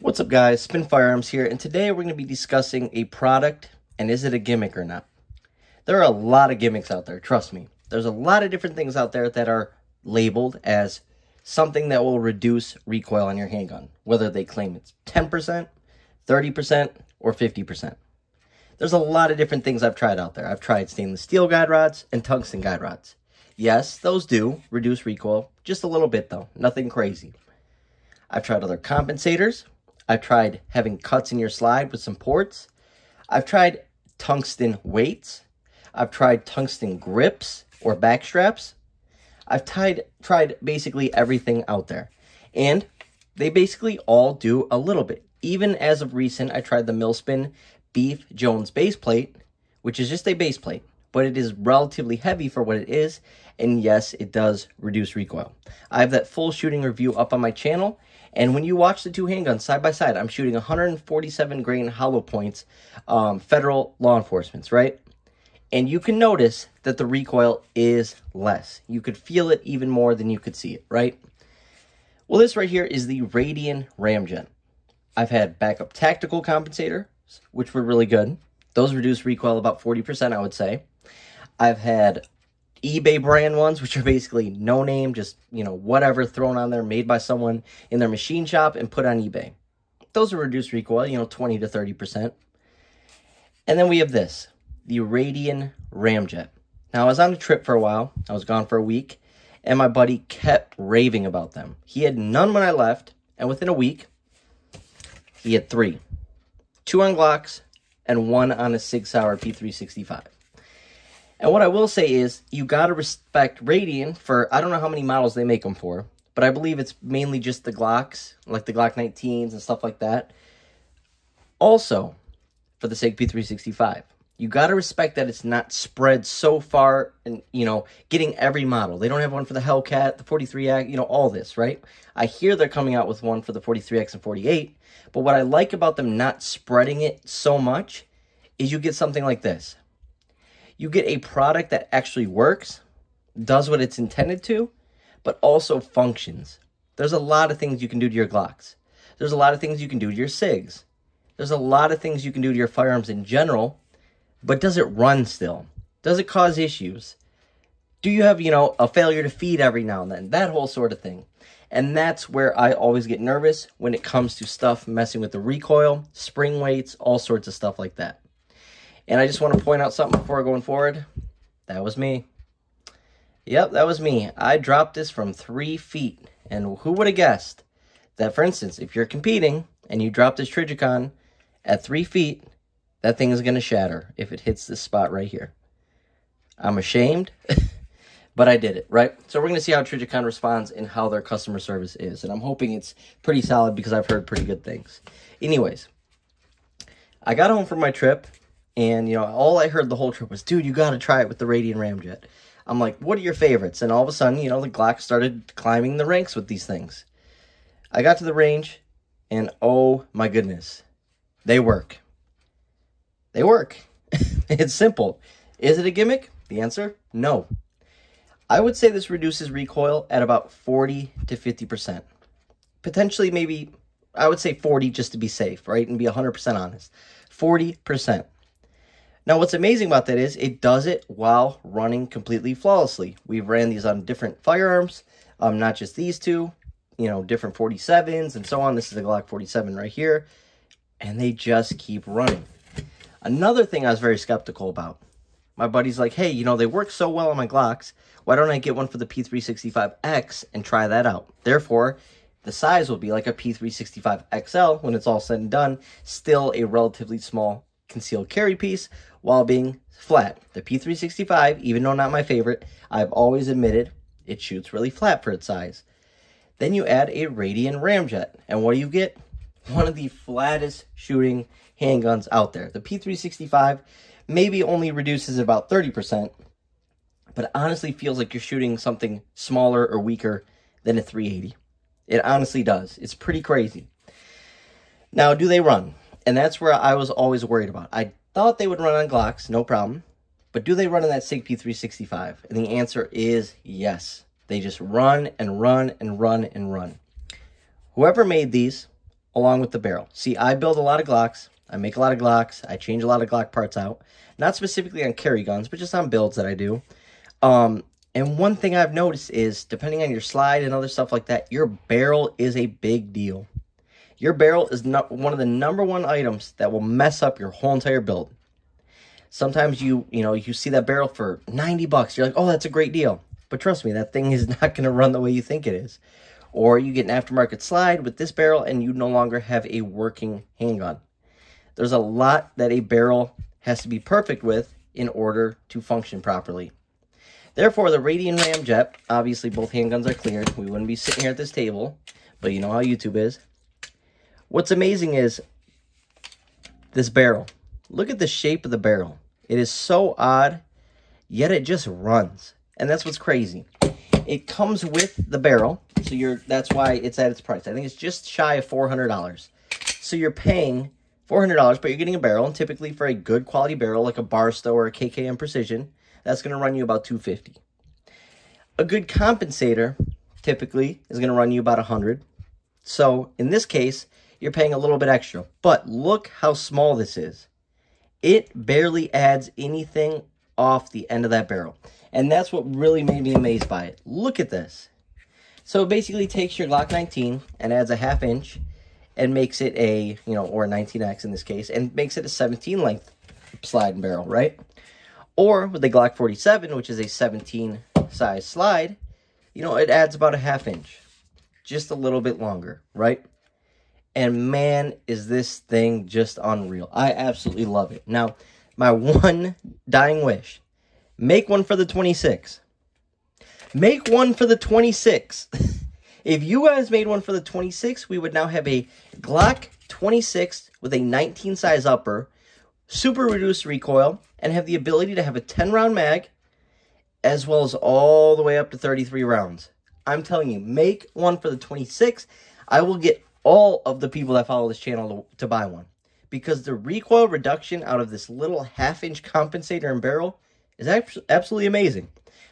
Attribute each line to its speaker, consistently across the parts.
Speaker 1: What's up, guys? Spin Firearms here, and today we're going to be discussing a product and is it a gimmick or not. There are a lot of gimmicks out there, trust me. There's a lot of different things out there that are labeled as something that will reduce recoil on your handgun, whether they claim it's 10%, 30%, or 50%. There's a lot of different things I've tried out there. I've tried stainless steel guide rods and tungsten guide rods. Yes, those do reduce recoil, just a little bit though, nothing crazy. I've tried other compensators. I've tried having cuts in your slide with some ports. I've tried tungsten weights. I've tried tungsten grips or back straps. I've tried basically everything out there. And they basically all do a little bit. Even as of recent, I tried the Millspin Beef Jones base plate, which is just a base plate, but it is relatively heavy for what it is. And yes, it does reduce recoil. I have that full shooting review up on my channel. And when you watch the two handguns side by side, I'm shooting 147 grain hollow points, federal law enforcement's, right? And you can notice that the recoil is less. You could feel it even more than you could see it, right? Well, this right here is the Radian Ramjet. I've had backup tactical compensators, which were really good. Those reduce recoil about 40%, I would say. I've had eBay brand ones, which are basically no name, just, whatever thrown on there, made by someone in their machine shop and put on eBay. Those are reduced recoil, 20 to 30%. And then we have this, the Radian Ramjet. Now, I was on a trip for a while. I was gone for a week, and my buddy kept raving about them. He had none when I left, and within a week, he had 3. 2 on Glocks and 1 on a Sig Sauer P365. And what I will say is, you got to respect Radian for, I don't know how many models they make them for, but I believe it's mainly just the Glocks, like the Glock 19s and stuff like that. Also, for the Sig P365, you got to respect that it's not spread so far and, getting every model. They don't have one for the Hellcat, the 43X, all this, right? I hear they're coming out with one for the 43X and 48, but what I like about them not spreading it so much is you get something like this. You get a product that actually works, does what it's intended to, but also functions. There's a lot of things you can do to your Glocks. There's a lot of things you can do to your SIGs. There's a lot of things you can do to your firearms in general, but does it run still? Does it cause issues? Do you have, a failure to feed every now and then? That whole sort of thing. And that's where I always get nervous when it comes to stuff messing with the recoil, spring weights, all sorts of stuff like that. And I just want to point out something before going forward. That was me. Yep, that was me. I dropped this from 3 feet. And who would have guessed that, for instance, if you're competing and you drop this Trijicon at 3 feet, that thing is going to shatter if it hits this spot right here. I'm ashamed, but I did it, right? So we're going to see how Trijicon responds and how their customer service is. And I'm hoping it's pretty solid because I've heard pretty good things. Anyways, I got home from my trip. And, all I heard the whole trip was, dude, you got to try it with the Radian Ramjet. I'm like, what are your favorites? And all of a sudden, the Glock started climbing the ranks with these things. I got to the range, and oh my goodness, they work. They work. It's simple. Is it a gimmick? The answer, no. I would say this reduces recoil at about 40 to 50%. Potentially, maybe, I would say 40 just to be safe, right? And be 100% honest. 40%. Now, what's amazing about that is it does it while running completely flawlessly. We've ran these on different firearms, not just these two, different 47s and so on. This is a Glock 47 right here, and they just keep running. Another thing I was very skeptical about, my buddy's like, hey, they work so well on my Glocks. Why don't I get one for the P365X and try that out? Therefore, the size will be like a P365 XL when it's all said and done, still a relatively small concealed carry piece while being flat. The P365, even though not my favorite, I've always admitted it shoots really flat for its size. Then you add a Radian Ramjet, and what do you get? One of the flattest shooting handguns out there. The P365 maybe only reduces about 30%, but it honestly feels like you're shooting something smaller or weaker than a 380. It honestly does. It's pretty crazy. Now, do they run? And that's where I was always worried about. I thought they would run on Glocks, no problem. But do they run on that Sig P365? And the answer is yes. They just run and run and run and run. Whoever made these along with the barrel. See, I build a lot of Glocks. I make a lot of Glocks. I change a lot of Glock parts out. Not specifically on carry guns, but just on builds that I do. And one thing I've noticed is, depending on your slide and other stuff like that, your barrel is a big deal. Your barrel is one of the #1 items that will mess up your whole entire build. Sometimes you see that barrel for 90 bucks. You're like, oh, that's a great deal. But trust me, that thing is not going to run the way you think it is. Or you get an aftermarket slide with this barrel and you no longer have a working handgun. There's a lot that a barrel has to be perfect with in order to function properly. Therefore, the Radian Ramjet, obviously both handguns are cleared. We wouldn't be sitting here at this table, but you know how YouTube is. What's amazing is this barrel. Look at the shape of the barrel. It is so odd, yet it just runs. And that's what's crazy. It comes with the barrel, so that's why it's at its price. I think it's just shy of $400. So you're paying $400, but you're getting a barrel, and typically for a good quality barrel like a Barstow or a KKM Precision, that's going to run you about $250. A good compensator typically is going to run you about $100. So in this case, you're paying a little bit extra. But look how small this is. It barely adds anything off the end of that barrel. And that's what really made me amazed by it. Look at this. So it basically takes your Glock 19 and adds a 1/2 inch and makes it a, or a 19X in this case, and makes it a 17 length slide and barrel, right? Or with the Glock 47, which is a 17 size slide, it adds about a 1/2 inch. Just a little bit longer, right? And man, is this thing just unreal. I absolutely love it. Now, my one dying wish, make one for the 26. Make one for the 26. If you guys made one for the 26, we would now have a Glock 26 with a 19 size upper, super reduced recoil, and have the ability to have a 10-round mag, as well as all the way up to 33 rounds. I'm telling you, make one for the 26. I will get all of the people that follow this channel to buy one, because the recoil reduction out of this little 1/2 inch compensator and barrel is absolutely amazing.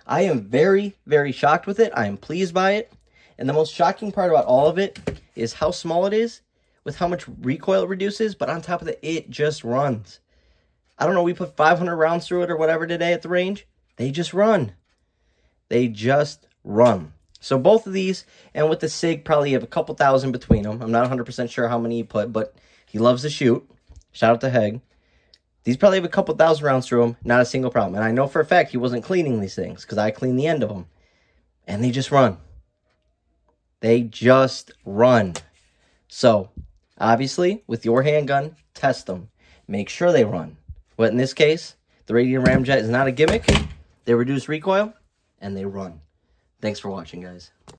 Speaker 1: I am very, very shocked with it. I am pleased by it. And the most shocking part about all of it is how small it is with how much recoil it reduces, but on top of that, it just runs. I don't know, we put 500 rounds through it or whatever today at the range. They just run. They just run. So both of these, and with the SIG, probably have a couple thousand between them. I'm not 100% sure how many he put, but he loves to shoot. Shout out to Heg. These probably have a couple thousand rounds through them, not a single problem. And I know for a fact he wasn't cleaning these things, because I cleaned the end of them. And they just run. They just run. So, obviously, with your handgun, test them. Make sure they run. But in this case, the Radian Ramjet is not a gimmick. They reduce recoil, and they run. Thanks for watching, guys.